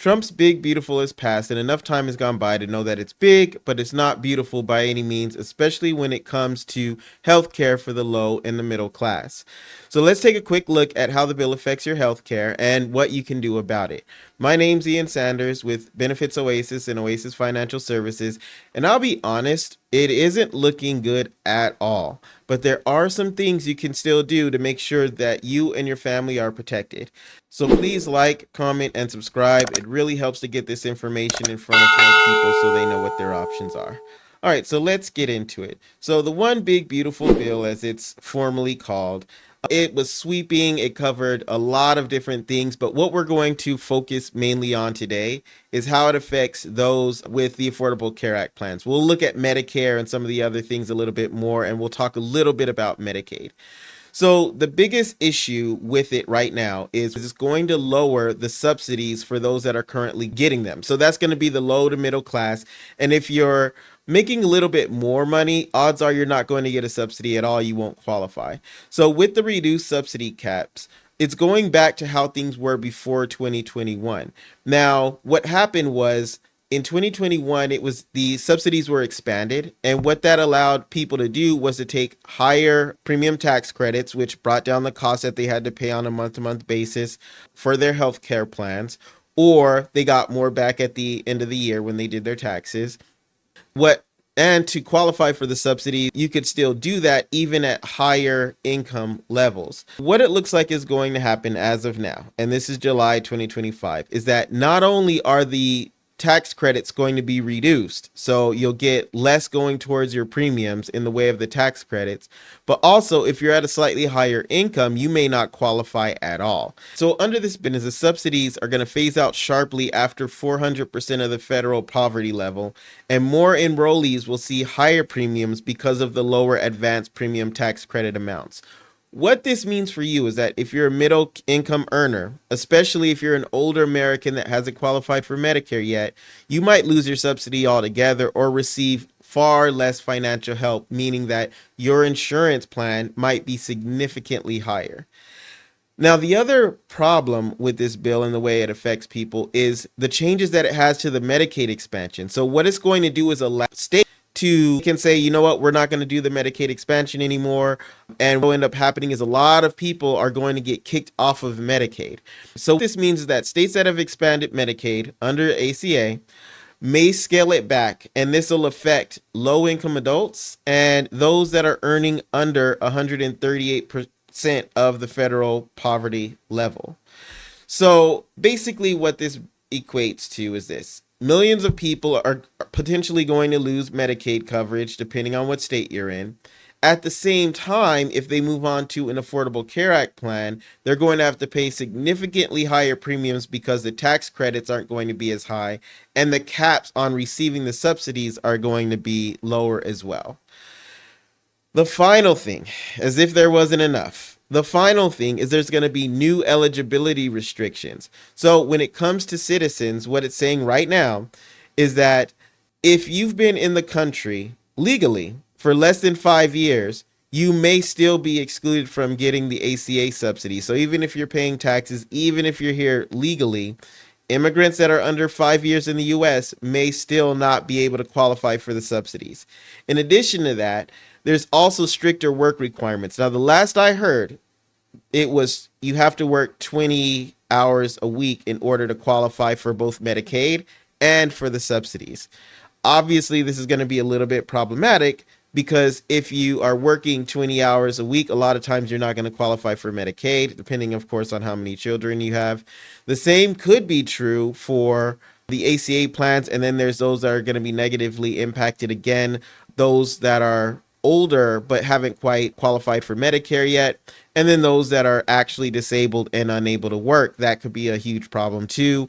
Trump's big beautiful has passed and enough time has gone by to know that it's big, but it's not beautiful by any means, especially when it comes to healthcare for the low and the middle class. So let's take a quick look at how the bill affects your healthcare and what you can do about it. My name's Ian Sanders with Benefits Oasis and Oasis Financial Services, and I'll be honest, it isn't looking good at all. But there are some things you can still do to make sure that you and your family are protected. So please like, comment, and subscribe. It really helps to get this information in front of more people so they know what their options are. All right, so let's get into it. So the one big beautiful bill, as it's formally called, it was sweeping. It covered a lot of different things, but what we're going to focus mainly on today is how it affects those with the Affordable Care Act plans. We'll look at Medicare and some of the other things a little bit more, and we'll talk a little bit about Medicaid. So the biggest issue with it right now is it's going to lower the subsidies for those that are currently getting them. So that's going to be the low to middle class. And if you're making a little bit more money, odds are you're not going to get a subsidy at all. You won't qualify. So with the reduced subsidy caps, it's going back to how things were before 2021. Now, what happened was in 2021, it was the subsidies were expanded, and what that allowed people to do was to take higher premium tax credits, which brought down the cost that they had to pay on a month-to-month basis for their health care plans, or they got more back at the end of the year when they did their taxes. And to qualify for the subsidy, you could still do that even at higher income levels. What it looks like is going to happen as of now, and this is July 2025, is that not only are the tax credits going to be reduced, so you'll get less going towards your premiums in the way of the tax credits, but also if you're at a slightly higher income, you may not qualify at all. So under this bill, the subsidies are going to phase out sharply after 400% of the federal poverty level, and more enrollees will see higher premiums because of the lower advanced premium tax credit amounts. What this means for you is that if you're a middle income earner, especially if you're an older American that hasn't qualified for Medicare yet, you might lose your subsidy altogether or receive far less financial help, meaning that your insurance plan might be significantly higher. Now, the other problem with this bill and the way it affects people is the changes that it has to the Medicaid expansion. So what it's going to do is allow states to can say, you know what, we're not going to do the Medicaid expansion anymore. And what will end up happening is a lot of people are going to get kicked off of Medicaid. So what this means is that states that have expanded Medicaid under ACA may scale it back, and this will affect low income adults and those that are earning under 138% of the federal poverty level. So basically what this equates to is this. Millions of people are potentially going to lose Medicaid coverage depending on what state you're in. At the same time, if they move on to an Affordable Care Act plan, they're going to have to pay significantly higher premiums because the tax credits aren't going to be as high, and the caps on receiving the subsidies are going to be lower as well. The final thing, as if there wasn't enough, the final thing is there's going to be new eligibility restrictions. So when it comes to citizens, what it's saying right now is that if you've been in the country legally for less than 5 years, you may still be excluded from getting the ACA subsidy. So even if you're paying taxes, even if you're here legally, immigrants that are under 5 years in the US may still not be able to qualify for the subsidies. In addition to that, there's also stricter work requirements. Now, the last I heard, it was you have to work 20 hours a week in order to qualify for both Medicaid and for the subsidies. Obviously, this is going to be a little bit problematic because if you are working 20 hours a week, a lot of times you're not going to qualify for Medicaid, depending, of course, on how many children you have. The same could be true for the ACA plans, and then there's those that are going to be negatively impacted again, those that are older but haven't quite qualified for Medicare yet, and then those that are actually disabled and unable to work. That could be a huge problem too.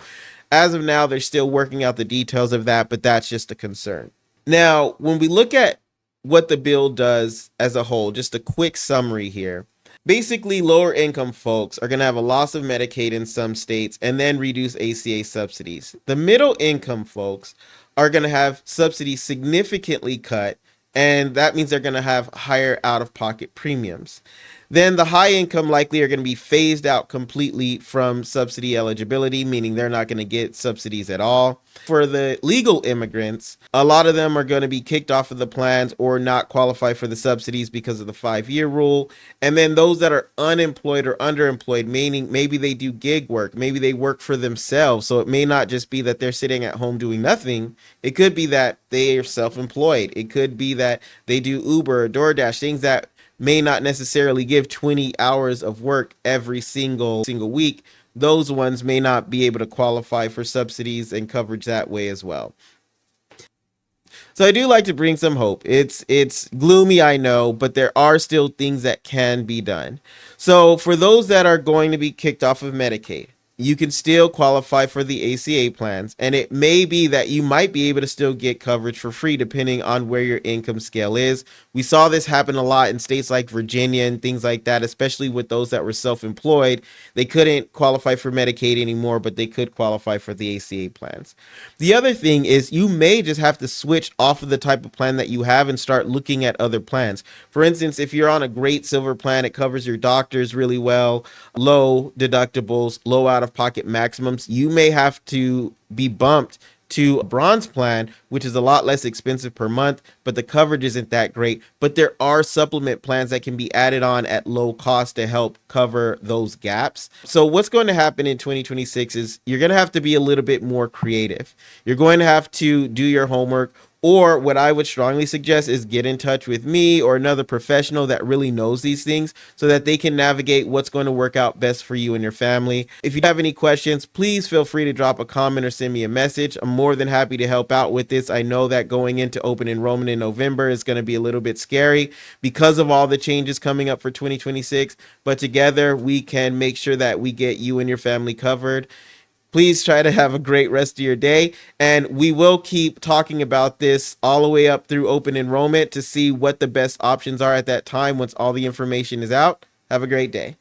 As of now, they're still working out the details of that, but that's just a concern. Now, when we look at what the bill does as a whole, just a quick summary here. Basically, lower income folks are going to have a loss of Medicaid in some states and then reduce ACA subsidies. The middle income folks are going to have subsidies significantly cut, and that means they're going to have higher out-of-pocket premiums. then the high income likely are going to be phased out completely from subsidy eligibility, meaning they're not going to get subsidies at all. For the legal immigrants, a lot of them are going to be kicked off of the plans or not qualify for the subsidies because of the 5-year rule. And then those that are unemployed or underemployed, meaning maybe they do gig work, maybe they work for themselves. So it may not just be that they're sitting at home doing nothing. It could be that they are self-employed. It could be that they do Uber or DoorDash, things that may not necessarily give 20 hours of work every single week. Those ones may not be able to qualify for subsidies and coverage that way as well. So I do like to bring some hope. It's gloomy, I know, but there are still things that can be done. So for those that are going to be kicked off of Medicaid, you can still qualify for the ACA plans, and it may be that you might be able to still get coverage for free depending on where your income scale is. We saw this happen a lot in states like Virginia and things like that, especially with those that were self-employed. They couldn't qualify for Medicaid anymore, but they could qualify for the ACA plans. The other thing is you may just have to switch off of the type of plan that you have and start looking at other plans. For instance, if you're on a great silver plan, it covers your doctors really well, low deductibles, low out-of-pocket maximums, you may have to be bumped to a bronze plan, which is a lot less expensive per month, but the coverage isn't that great. But there are supplement plans that can be added on at low cost to help cover those gaps. So what's going to happen in 2026 is you're going to have to be a little bit more creative. You're going to have to do your homework. Or what I would strongly suggest is get in touch with me or another professional that really knows these things so that they can navigate what's going to work out best for you and your family. If you have any questions, please feel free to drop a comment or send me a message. I'm more than happy to help out with this. I know that going into open enrollment in November is going to be a little bit scary because of all the changes coming up for 2026, but together we can make sure that we get you and your family covered. Please try to have a great rest of your day, and we will keep talking about this all the way up through open enrollment to see what the best options are at that time once all the information is out. Have a great day.